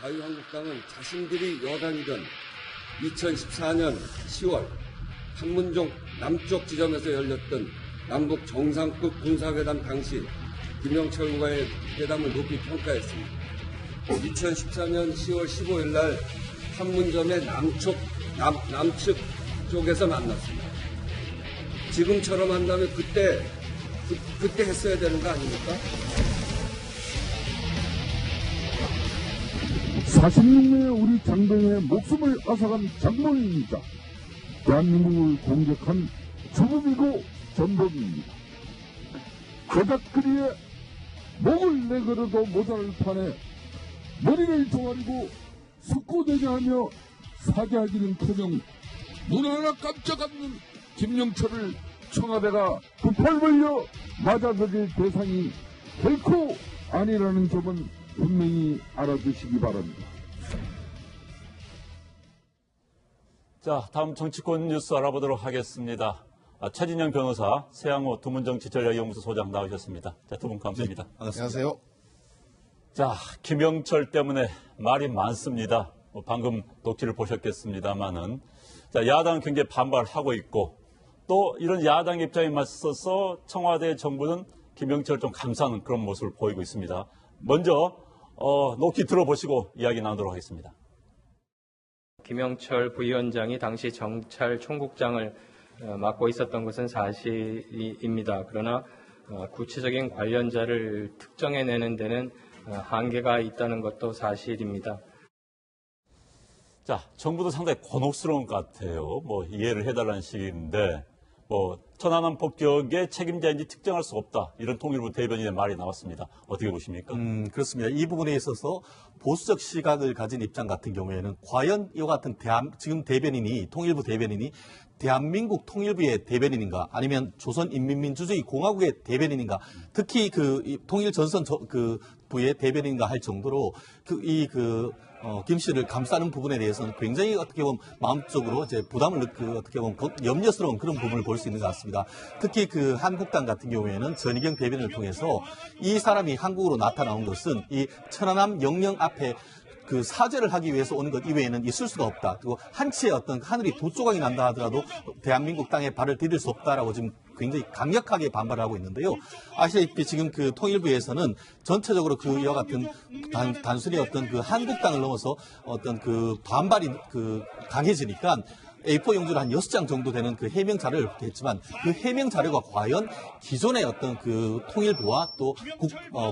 자유한국당은 자신들이 여당이던 2014년 10월 판문점 남쪽 지점에서 열렸던 남북 정상급 군사회담 당시 김영철과의 회담을 높이 평가했습니다. 2014년 10월 15일 날 판문점의 남측 쪽에서 만났습니다. 지금처럼 한다면 그때 했어야 되는 거 아닙니까? 46명의 우리 장병의 목숨을 앗아간 장본인입니다. 대한민국을 공격한 죽음이고 전범입니다. 거닥거리에 목을 내걸어도 모자랄 판에 머리를 조아리고 석고대죄하며 사죄하기는커녕 눈 하나 깜짝 않는 김영철을 청와대가 두팔 벌려 맞아들일 대상이 결코 아니라는 점은 분명히 알아두시기 바랍니다. 자, 다음 정치권 뉴스 알아보도록 하겠습니다. 최진영 변호사, 세양호 두문정치전략연구소 소장 나오셨습니다. 자, 두 분 감사합니다. 네, 안녕하세요. 자, 김영철 때문에 말이 많습니다. 방금 녹취를 보셨겠습니다만은, 자, 야당은 굉장히 반발하고 있고, 또 이런 야당 입장에 맞서서 청와대 정부는 김영철을 좀 감싸는 그런 모습을 보이고 있습니다. 먼저 녹취 들어보시고 이야기 나누도록 하겠습니다. 김영철 부위원장이 당시 정찰 총국장을 맡고 있었던 것은 사실입니다. 그러나 구체적인 관련자를 특정해내는 데는 한계가 있다는 것도 사실입니다. 자, 정부도 상당히 곤혹스러운 것 같아요. 이해를 해달라는 식인데, 천안함 폭격의 책임자인지 특정할 수 없다. 이런 통일부 대변인의 말이 나왔습니다. 어떻게 보십니까? 그렇습니다. 이 부분에 있어서 보수적 시각을 가진 입장 같은 경우에는 과연 이와 같은 지금 통일부 대변인이 대한민국 통일부의 대변인인가 아니면 조선인민민주주의 공화국의 대변인인가 특히 통일전선 부의 대변인인가 할 정도로 김 씨를 감싸는 부분에 대해서는 굉장히 어떻게 보면 마음적으로 이제 부담을 어떻게 보면 염려스러운 그런 부분을 볼 수 있는 것 같습니다. 특히 한국당 같은 경우에는 전희경 대변인을 통해서 이 사람이 한국으로 나타나온 것은 이 천안함 영령 앞에 사죄를 하기 위해서 오는 것 이외에는 있을 수가 없다. 그리고 한치의 하늘이 두 조각이 난다 하더라도 대한민국 땅에 발을 디딜 수 없다라고 지금 굉장히 강력하게 반발을 하고 있는데요. 아시다시피 지금 통일부에서는 전체적으로 이와 같은 단순히 한국당을 넘어서 반발이 강해지니까 A4 용지로 한 6장 정도 되는 해명 자료를 했지만 해명 자료가 과연 기존의 통일부와 또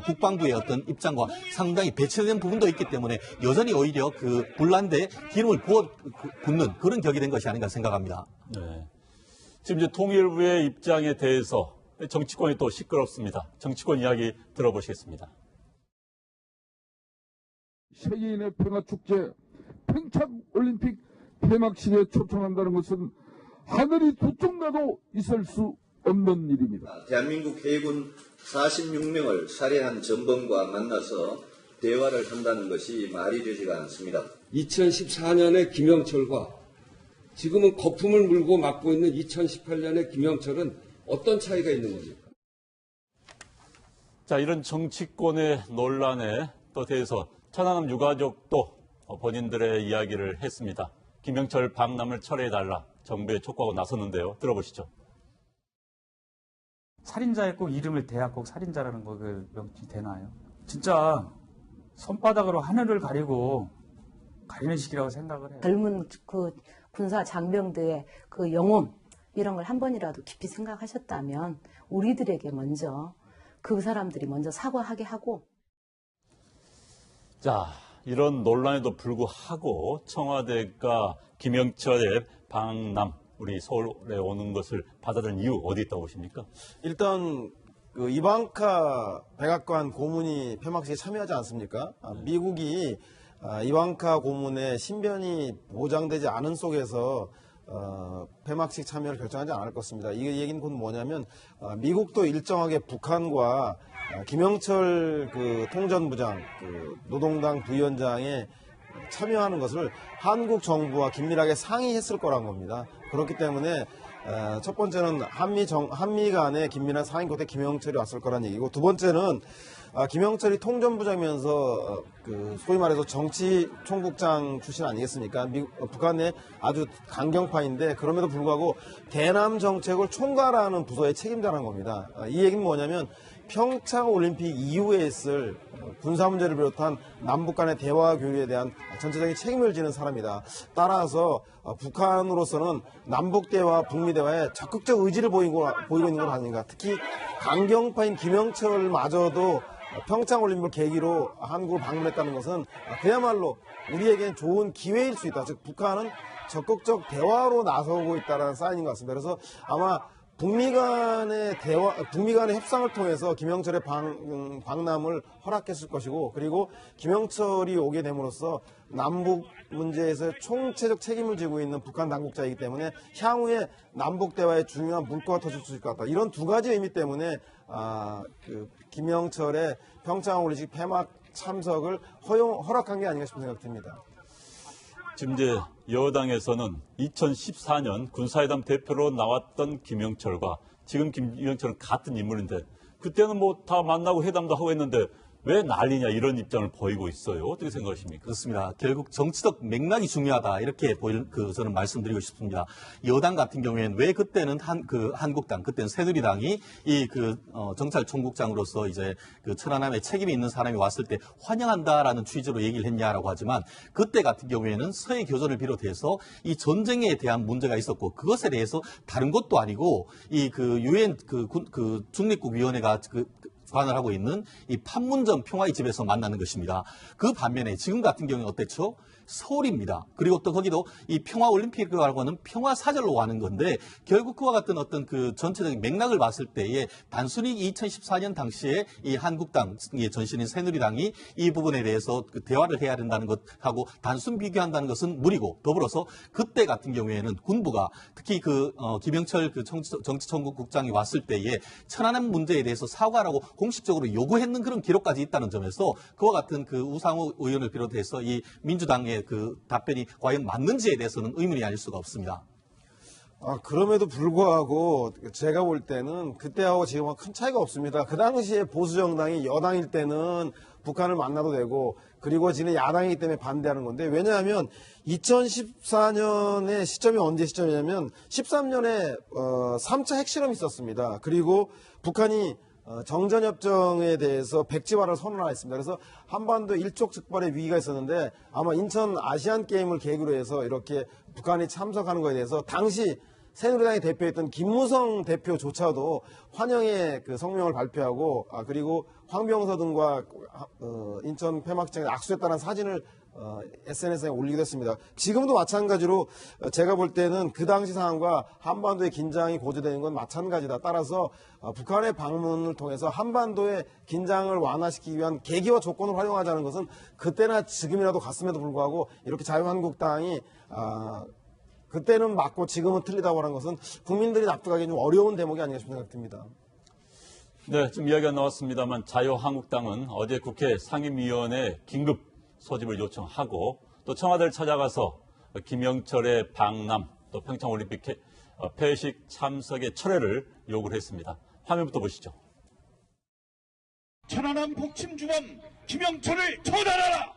국방부의 입장과 상당히 배치된 부분도 있기 때문에 여전히 오히려 불난데 기름을 붓는 그런 격이 된 것이 아닌가 생각합니다. 네. 지금 이제 통일부의 입장에 대해서 정치권이 또 시끄럽습니다. 정치권 이야기 들어보시겠습니다. 세계인의 평화축제 평창올림픽 폐막식에 초청한다는 것은 하늘이 두 쪽 나도 있을 수 없는 일입니다. 대한민국 해군 46명을 살해한 전범과 만나서 대화를 한다는 것이 말이 되지가 않습니다. 2014년의 김영철과 지금은 거품을 물고 맡고 있는 2018년의 김영철은 어떤 차이가 있는 겁니까? 자, 이런 정치권의 논란에 또 대해서 천안함 유가족도 본인들의 이야기를 했습니다. 김영철 방남을 철회해달라 정부에 촉구하고 나섰는데요. 들어보시죠. 살인자의 꼭 이름을 대야 꼭 살인자라는 거 명칭이 되나요? 진짜 손바닥으로 하늘을 가리는 식이라고 생각을 해요. 젊은 군사 장병들의 영혼 이런 걸 한 번이라도 깊이 생각하셨다면 우리들에게 먼저 그 사람들이 먼저 사과하게 하고. 자, 이런 논란에도 불구하고 청와대가 김영철의 방남, 우리 서울에 오는 것을 받아들인 이유 어디 있다고 보십니까? 일단 이방카 백악관 고문이 폐막식에 참여하지 않습니까? 미국이 이방카 고문의 신변이 보장되지 않은 속에서 폐막식 참여를 결정하지 않을 것입니다. 이 얘기는 곧 뭐냐면 미국도 일정하게 북한과 김영철 통전부장 노동당 부위원장에 참여하는 것을 한국 정부와 긴밀하게 상의했을 거란 겁니다. 그렇기 때문에 첫 번째는 한미 간의 긴밀한 상의 끝에 김영철이 왔을 거란 얘기고, 두 번째는 김영철이 통전부장이면서 소위 말해서 정치총국장 출신 아니겠습니까? 북한 내 아주 강경파인데 그럼에도 불구하고 대남 정책을 총괄하는 부서의 책임자라는 겁니다. 이 얘기는 뭐냐면 평창올림픽 이후에 있을 군사 문제를 비롯한 남북 간의 대화 교류에 대한 전체적인 책임을 지는 사람이다. 따라서 북한으로서는 남북 대화, 북미 대화에 적극적 의지를 보이고 있는 것 아닌가. 특히 강경파인 김영철마저도 평창올림픽을 계기로 한국을 방문했다는 것은 그야말로 우리에겐 좋은 기회일 수 있다. 즉 북한은 적극적 대화로 나서고 있다는 사인인 것 같습니다. 그래서 아마 북미 간의 협상을 통해서 김영철의 방남을 허락했을 것이고, 그리고 김영철이 오게 됨으로써 남북 문제에서 총체적 책임을 지고 있는 북한 당국자이기 때문에 향후에 남북 대화에 중요한 물꼬가 터질 수 있을 것 같다. 이런 두 가지 의미 때문에 김영철의 평창올림픽 폐막 참석을 허락한 게 아닌가 싶은 생각이 듭니다. 지금 이제 여당에서는 2014년 군사회담 대표로 나왔던 김영철과 지금 김영철은 같은 인물인데 그때는 뭐 다 만나고 회담도 하고 했는데 왜 난리냐 이런 입장을 보이고 있어요. 어떻게 생각하십니까? 그렇습니다. 결국 정치적 맥락이 중요하다 이렇게 저는 말씀드리고 싶습니다. 여당 같은 경우에는 왜 그때는 한국당, 그때는 새누리당이 정찰 총국장으로서 이제 천안함에 책임이 있는 사람이 왔을 때 환영한다라는 취지로 얘기를 했냐라고 하지만 그때 같은 경우에는 서해 교전을 비롯해서 이 전쟁에 대한 문제가 있었고 그것에 대해서 다른 것도 아니고 유엔 중립국위원회가 주관을 하고 있는 이 판문점 평화의 집에서 만나는 것입니다. 그 반면에 지금 같은 경우는 어땠죠? 서울입니다. 그리고 또 거기도 이 평화올림픽이라고 하는 평화사절로 가는 건데 결국 그와 같은 어떤 전체적인 맥락을 봤을 때에 단순히 2014년 당시에 이 한국당 전신인 새누리당이 이 부분에 대해서 대화를 해야 된다는 것하고 단순 비교한다는 것은 무리고 더불어서 그때 같은 경우에는 군부가 특히 김영철 정치총국장이 왔을 때에 천안함 문제에 대해서 사과라고 공식적으로 요구했는 그런 기록까지 있다는 점에서 그와 같은 우상호 의원을 비롯해서 이 민주당의 답변이 과연 맞는지에 대해서는 의문이 아닐 수가 없습니다. 그럼에도 불구하고 제가 볼 때는 그때하고 지금하고 큰 차이가 없습니다. 그 당시에 보수정당이 여당일 때는 북한을 만나도 되고 그리고 지금 야당이기 때문에 반대하는 건데 왜냐하면 2014년의 시점이 언제 시점이냐면 13년에 3차 핵실험이 있었습니다. 그리고 북한이 정전협정에 대해서 백지화를 선언했습니다. 그래서 한반도 일촉즉발의 위기가 있었는데 아마 인천 아시안게임을 계기로 해서 이렇게 북한이 참석하는 것에 대해서 당시 새누리당이 대표했던 김무성 대표조차도 환영의 성명을 발표하고 그리고 황병서 등과 인천 폐막장에 악수했다는 사진을 SNS에 올리기도 했습니다. 지금도 마찬가지로 제가 볼 때는 그 당시 상황과 한반도의 긴장이 고조되는 건 마찬가지다. 따라서 북한의 방문을 통해서 한반도의 긴장을 완화시키기 위한 계기와 조건을 활용하자는 것은 그때나 지금이라도 같음에도 불구하고 이렇게 자유한국당이 그때는 맞고 지금은 틀리다고 하는 것은 국민들이 납득하기 좀 어려운 대목이 아닌가 싶은 생각이 듭니다. 네, 지금 이야기가 나왔습니다만 자유한국당은 어제 국회 상임위원회 긴급 소집을 요청하고 또 청와대를 찾아가서 김영철의 방남 또 평창올림픽 폐식 참석의 철회를 요구를 했습니다. 화면부터 보시죠. 천안함 북침주범 김영철을 처단하라!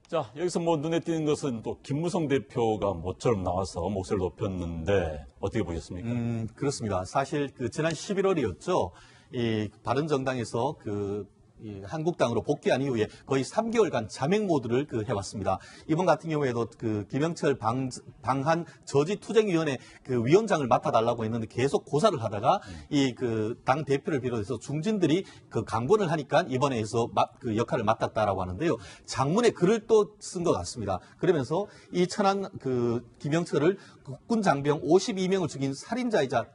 자, 여기서 눈에 띄는 것은 또 김무성 대표가 모처럼 나와서 목소리를 높였는데 어떻게 보셨습니까? 그렇습니다. 사실 지난 11월이었죠. 이 바른정당에서 한국당으로 복귀한 이후에 거의 3개월간 자맹 모드를 해왔습니다. 이번 같은 경우에도 김영철 방한 저지투쟁위원회 위원장을 맡아달라고 했는데 계속 고사를 하다가 당 대표를 비롯해서 중진들이 강권을 하니까 이번에서 역할을 맡았다라고 하는데요. 장문에 글을 또 쓴 것 같습니다. 그러면서 이 천안 김영철을 국군 장병 52명을 죽인 살인자이자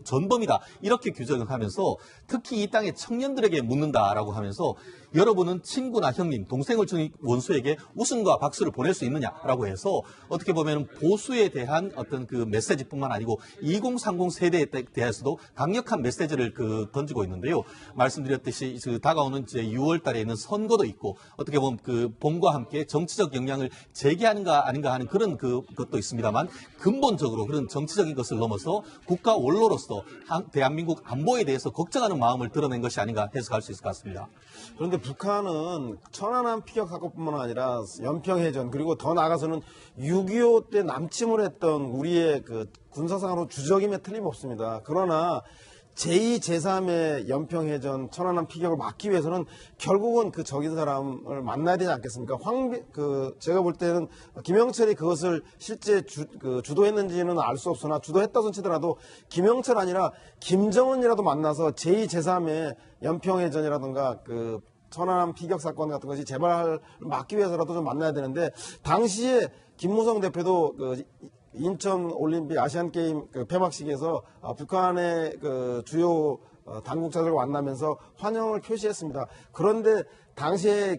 전범이다 이렇게 규정을 하면서 특히 이 땅의 청년들에게 묻는다라고 하면서 하면서 여러분은 친구나 형님, 동생을 준 원수에게 웃음과 박수를 보낼 수 있느냐라고 해서 어떻게 보면 보수에 대한 어떤 그 메시지뿐만 아니고 2030 세대에 대해서도 강력한 메시지를 던지고 있는데요. 말씀드렸듯이 다가오는 이제 6월 달에 있는 선거도 있고 어떻게 보면 그 봄과 함께 정치적 영향을 제기하는가 아닌가 하는 그런 것도 있습니다만 근본적으로 그런 정치적인 것을 넘어서 국가 원로로서 대한민국 안보에 대해서 걱정하는 마음을 드러낸 것이 아닌가 해석할 수 있을 것 같습니다. 그런데 북한은 천안함 피격 사건뿐만 아니라 연평해전 그리고 더 나아가서는 6.25 때 남침을 했던 우리의 그 군사상으로 주적임에 틀림없습니다. 그러나 제2, 제3의 연평해전 천안함 피격을 막기 위해서는 결국은 그 적인 사람을 만나야 되지 않겠습니까? 제가 볼 때는 김영철이 그것을 실제 주도했는지는 알 수 없으나 주도했다 손 치더라도 김영철 아니라 김정은이라도 만나서 제2, 제3의 연평해전이라든가 그 천안함 피격 사건 같은 것이 재발을 막기 위해서라도 좀 만나야 되는데 당시에 김무성 대표도 인천 올림픽 아시안 게임 폐막식에서 북한의 주요 당국자들과 만나면서 환영을 표시했습니다. 그런데 당시에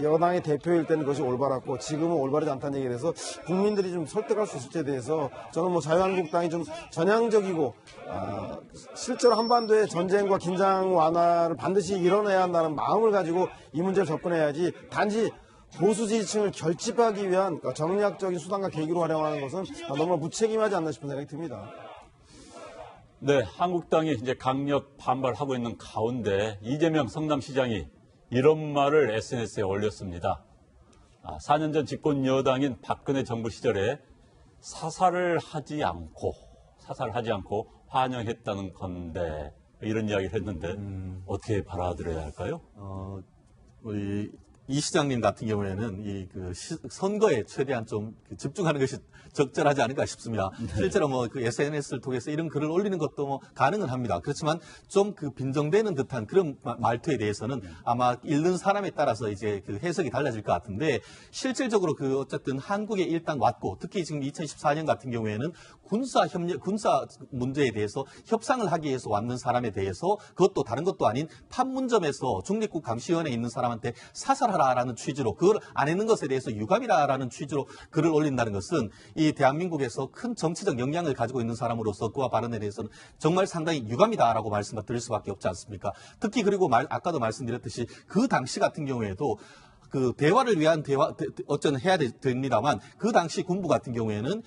여당의 대표일 때는 그것이 올바랐고 지금은 올바르지 않다는 얘기에 대해서 국민들이 좀 설득할 수 있을지에 대해서 저는 자유한국당이 좀 전향적이고 실제로 한반도의 전쟁과 긴장 완화를 반드시 이뤄내야 한다는 마음을 가지고 이 문제를 접근해야지 단지 보수 지지층을 결집하기 위한 정략적인 수단과 계기로 활용하는 것은 너무 무책임하지 않나 싶은 생각이 듭니다. 네, 한국당이 이제 강력 반발하고 있는 가운데 이재명 성남시장이 이런 말을 SNS에 올렸습니다. 4년 전 집권 여당인 박근혜 정부 시절에 사살을 하지 않고 환영했다는 건데 이런 이야기를 했는데 어떻게 받아들여야 할까요? 우리 이 시장님 같은 경우에는 선거에 최대한 좀 집중하는 것이 적절하지 않을까 싶습니다. 실제로 SNS를 통해서 이런 글을 올리는 것도 가능은 합니다. 그렇지만 좀 빈정되는 듯한 그런 말투에 대해서는 아마 읽는 사람에 따라서 이제 해석이 달라질 것 같은데 실질적으로 어쨌든 한국에 일단 왔고 특히 지금 2014년 같은 경우에는 군사 문제에 대해서 협상을 하기 위해서 왔는 사람에 대해서 그것도 다른 것도 아닌 판문점에서 중립국 감시원에 있는 사람한테 사살하라라는 취지로 그걸 안 했는 것에 대해서 유감이라라는 취지로 글을 올린다는 것은 이 대한민국에서 큰 정치적 영향을 가지고 있는 사람으로서 그와 발언에 대해서는 정말 상당히 유감이다라고 말씀을 드릴 수밖에 없지 않습니까? 특히 그리고 아까도 말씀드렸듯이 그 당시 같은 경우에도 대화를 위한 어쩌면 해야 됩니다만 그 당시 군부 같은 경우에는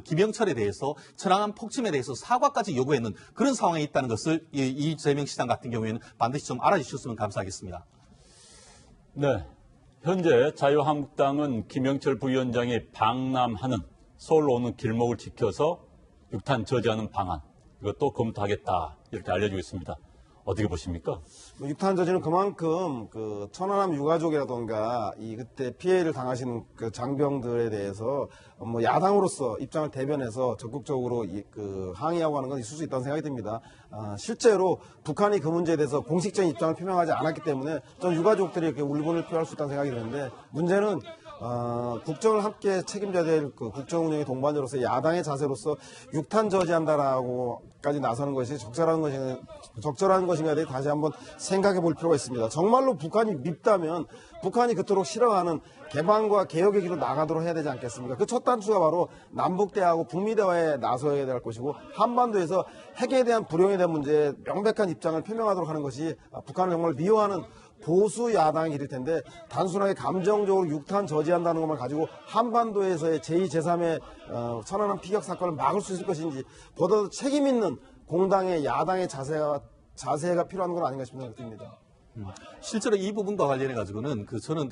김영철에 대해서 천안함 폭침에 대해서 사과까지 요구했는 그런 상황에 있다는 것을 이재명 시장 같은 경우에는 반드시 좀 알아주셨으면 감사하겠습니다. 네, 현재 자유한국당은 김영철 부위원장이 방남하는 서울로 오는 길목을 지켜서 육탄 저지하는 방안 이것도 검토하겠다 이렇게 알려지고 있습니다. 어떻게 보십니까? 육탄 저지는 그만큼 천안함 유가족이라던가 그때 피해를 당하신 장병들에 대해서 야당으로서 입장을 대변해서 적극적으로 항의하고 하는 건 있을 수 있다는 생각이 듭니다. 실제로 북한이 그 문제에 대해서 공식적인 입장을 표명하지 않았기 때문에 좀 유가족들이 이렇게 울분을 표할 수 있다는 생각이 드는데 문제는 국정을 함께 책임져야 될 국정 운영의 동반자로서 야당의 자세로서 육탄 저지한다라고까지 나서는 것이 적절한 것인가에 대해 다시 한번 생각해 볼 필요가 있습니다. 정말로 북한이 밉다면 북한이 그토록 싫어하는 개방과 개혁의 길로 나가도록 해야 되지 않겠습니까? 그 첫 단추가 바로 남북대화하고 북미대화에 나서야 될 것이고 한반도에서 핵에 대한 불용에 대한 문제에 명백한 입장을 표명하도록 하는 것이 북한을 정말 미워하는 보수 야당의 길일 텐데 단순하게 감정적으로 육탄 저지한다는 것만 가지고 한반도에서의 제2, 제3의 천안함 피격 사건을 막을 수 있을 것인지 보다 책임 있는 공당의 야당의 자세가 필요한 건 아닌가 싶은 생각이 듭니다. 실제로 이 부분과 관련해 가지고는 저는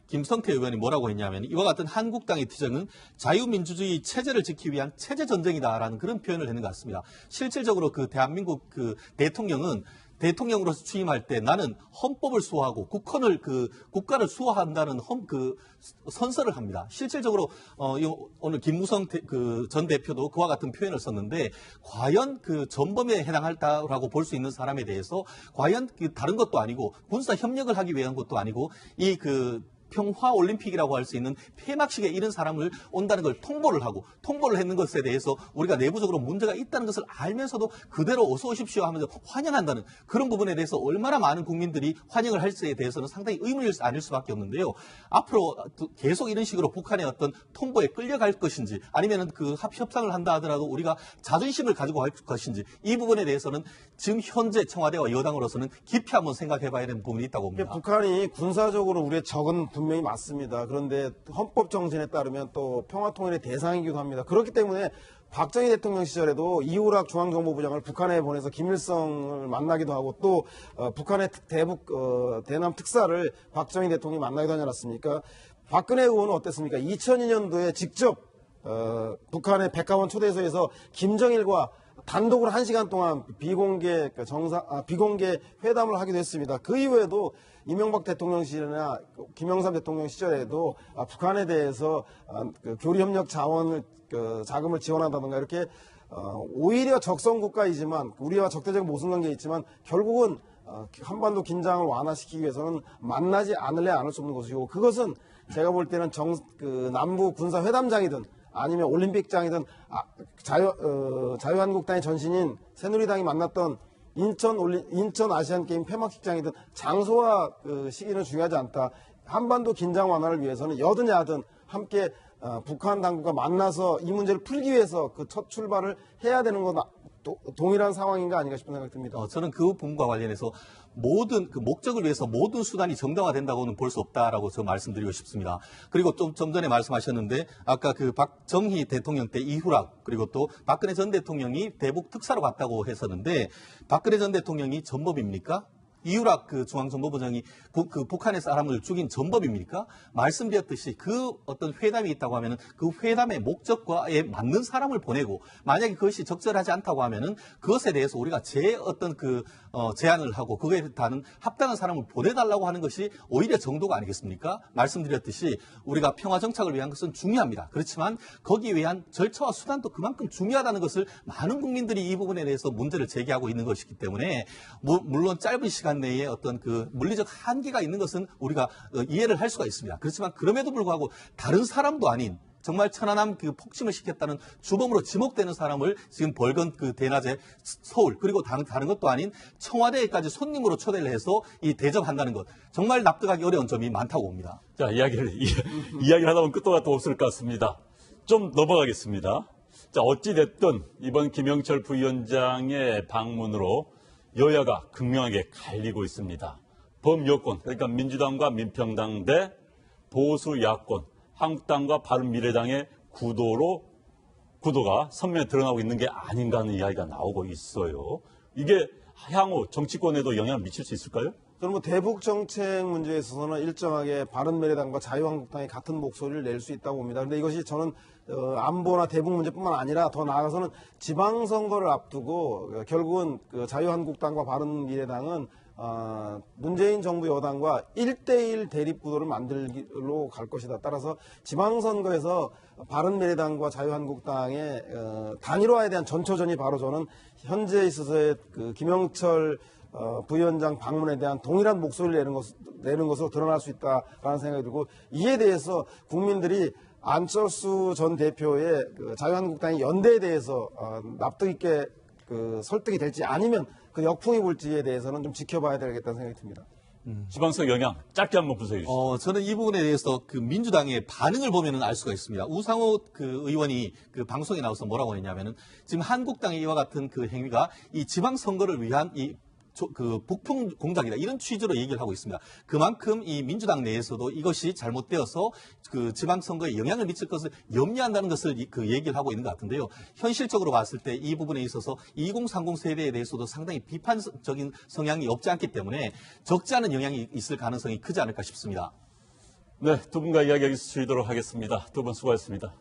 김성태 의원이 뭐라고 했냐면 이와 같은 한국당의 투쟁은 자유민주주의 체제를 지키기 위한 체제 전쟁이다라는 그런 표현을 했는 것 같습니다. 실질적으로 대한민국 대통령은 대통령으로서 취임할 때 나는 헌법을 수호하고 국가를 수호한다는 선서를 합니다. 실질적으로 오늘 김무성 전 대표도 그와 같은 표현을 썼는데 과연 전범에 해당할다라고 볼 수 있는 사람에 대해서 과연 다른 것도 아니고 군사 협력을 하기 위한 것도 아니고 평화올림픽이라고 할 수 있는 폐막식에 이런 사람을 온다는 걸 통보를 했는 것에 대해서 우리가 내부적으로 문제가 있다는 것을 알면서도 그대로 어서 오십시오 하면서 환영한다는 그런 부분에 대해서 얼마나 많은 국민들이 환영을 할지에 대해서는 상당히 의문이 아닐 수밖에 없는데요. 앞으로 계속 이런 식으로 북한의 어떤 통보에 끌려갈 것인지 아니면 그 협상을 한다 하더라도 우리가 자존심을 가지고 갈 것인지 이 부분에 대해서는 지금 현재 청와대와 여당으로서는 깊이 한번 생각해 봐야 되는 부분이 있다고 봅니다. 북한이 군사적으로 우리의 적은 분명히 맞습니다. 그런데 헌법 정신에 따르면 또 평화통일의 대상이기도 합니다. 그렇기 때문에 박정희 대통령 시절에도 이우락 중앙정보부장을 북한에 보내서 김일성을 만나기도 하고 또 북한의 대남 특사를 박정희 대통령이 만나기도 하지 않았습니까? 박근혜 의원은 어땠습니까? 2002년도에 직접 북한의 백화원 초대소에서 김정일과 단독으로 1시간 동안 비공개 회담을 하기도 했습니다. 그 이후에도 이명박 대통령 시절이나 김영삼 대통령 시절에도 북한에 대해서 교류협력 자금을 지원한다든가 이렇게 오히려 적성국가이지만 우리와 적대적 모순관계에 있지만 결국은 한반도 긴장을 완화시키기 위해서는 만나지 않을래 않을 수 없는 것이고 그것은 제가 볼 때는 남부 군사회담장이든 아니면 올림픽장이든 자유한국당의 전신인 새누리당이 만났던 인천 아시안게임 폐막식장이든 장소와 시기는 중요하지 않다. 한반도 긴장 완화를 위해서는 여든 야든 함께 북한 당국과 만나서 이 문제를 풀기 위해서 그 첫 출발을 해야 되는 건 동일한 상황인가 아닌가 싶은 생각이 듭니다. 저는 그 부분과 관련해서 모든 그 목적을 위해서 모든 수단이 정당화된다고는 볼 수 없다라고 저 말씀드리고 싶습니다. 그리고 좀 전에 말씀하셨는데 아까 그 박정희 대통령 때 이후락 그리고 또 박근혜 전 대통령이 대북 특사로 갔다고 했었는데 박근혜 전 대통령이 전범입니까? 이유락 그 중앙정보부장이 그 북한의 사람을 죽인 전범입니까? 말씀드렸듯이 그 어떤 회담이 있다고 하면은 그 회담의 목적과에 맞는 사람을 보내고 만약에 그것이 적절하지 않다고 하면은 그것에 대해서 우리가 제안을 하고 그거에 따른 합당한 사람을 보내달라고 하는 것이 오히려 정도가 아니겠습니까? 말씀드렸듯이 우리가 평화 정착을 위한 것은 중요합니다. 그렇지만 거기에 위한 절차와 수단도 그만큼 중요하다는 것을 많은 국민들이 이 부분에 대해서 문제를 제기하고 있는 것이기 때문에 물론 짧은 시간 내에 어떤 그 물리적 한계가 있는 것은 우리가 이해를 할 수가 있습니다. 그렇지만 그럼에도 불구하고 다른 사람도 아닌 정말 천안함 그 폭침을 시켰다는 주범으로 지목되는 사람을 지금 벌건 그 대낮에 서울 그리고 다른 것도 아닌 청와대에까지 손님으로 초대를 해서 이 대접한다는 것 정말 납득하기 어려운 점이 많다고 봅니다. 자, 이야기를 하다 보면 끝도 같도 없을 것 같습니다. 좀 넘어가겠습니다. 자, 어찌됐든 이번 김영철 부위원장의 방문으로 여야가 극명하게 갈리고 있습니다. 범여권, 그러니까 민주당과 민평당 대 보수 야권, 한국당과 바른미래당의 구도가 선명히 드러나고 있는 게 아닌가 하는 이야기가 나오고 있어요. 이게 향후 정치권에도 영향을 미칠 수 있을까요? 저는 대북 정책 문제에 있어서는 일정하게 바른미래당과 자유한국당이 같은 목소리를 낼 수 있다고 봅니다. 그런데 이것이 저는 안보나 대북 문제뿐만 아니라 더 나아가서는 지방선거를 앞두고 결국은 자유한국당과 바른미래당은 문재인 정부 여당과 1대1 대립구도를 만들기로 갈 것이다. 따라서 지방선거에서 바른미래당과 자유한국당의 단일화에 대한 전초전이 바로 저는 현재 있어서의 김영철 부위원장 방문에 대한 동일한 목소리를 내는 것으로 드러날 수 있다라는 생각이 들고 이에 대해서 국민들이 안철수 전 대표의 자유한국당의 연대에 대해서 납득 있게 설득이 될지 아니면 그 역풍이 불지에 대해서는 좀 지켜봐야 되겠다는 생각이 듭니다. 지방선 영향 짧게 한번 분석해 주시죠. 저는 이 부분에 대해서 그 민주당의 반응을 보면은 알 수가 있습니다. 우상호 그 의원이 그 방송에 나와서 뭐라고 했냐면은 지금 한국당의 이와 같은 그 행위가 이 지방선거를 위한 북풍 공작이다 이런 취지로 얘기를 하고 있습니다. 그만큼 이 민주당 내에서도 이것이 잘못되어서 그 지방선거에 영향을 미칠 것을 염려한다는 것을 그 얘기를 하고 있는 것 같은데요. 현실적으로 봤을 때 이 부분에 있어서 2030 세대에 대해서도 상당히 비판적인 성향이 없지 않기 때문에 적지 않은 영향이 있을 가능성이 크지 않을까 싶습니다. 네, 두 분과 이야기 여기서 줄이도록 하겠습니다. 두 분 수고하셨습니다.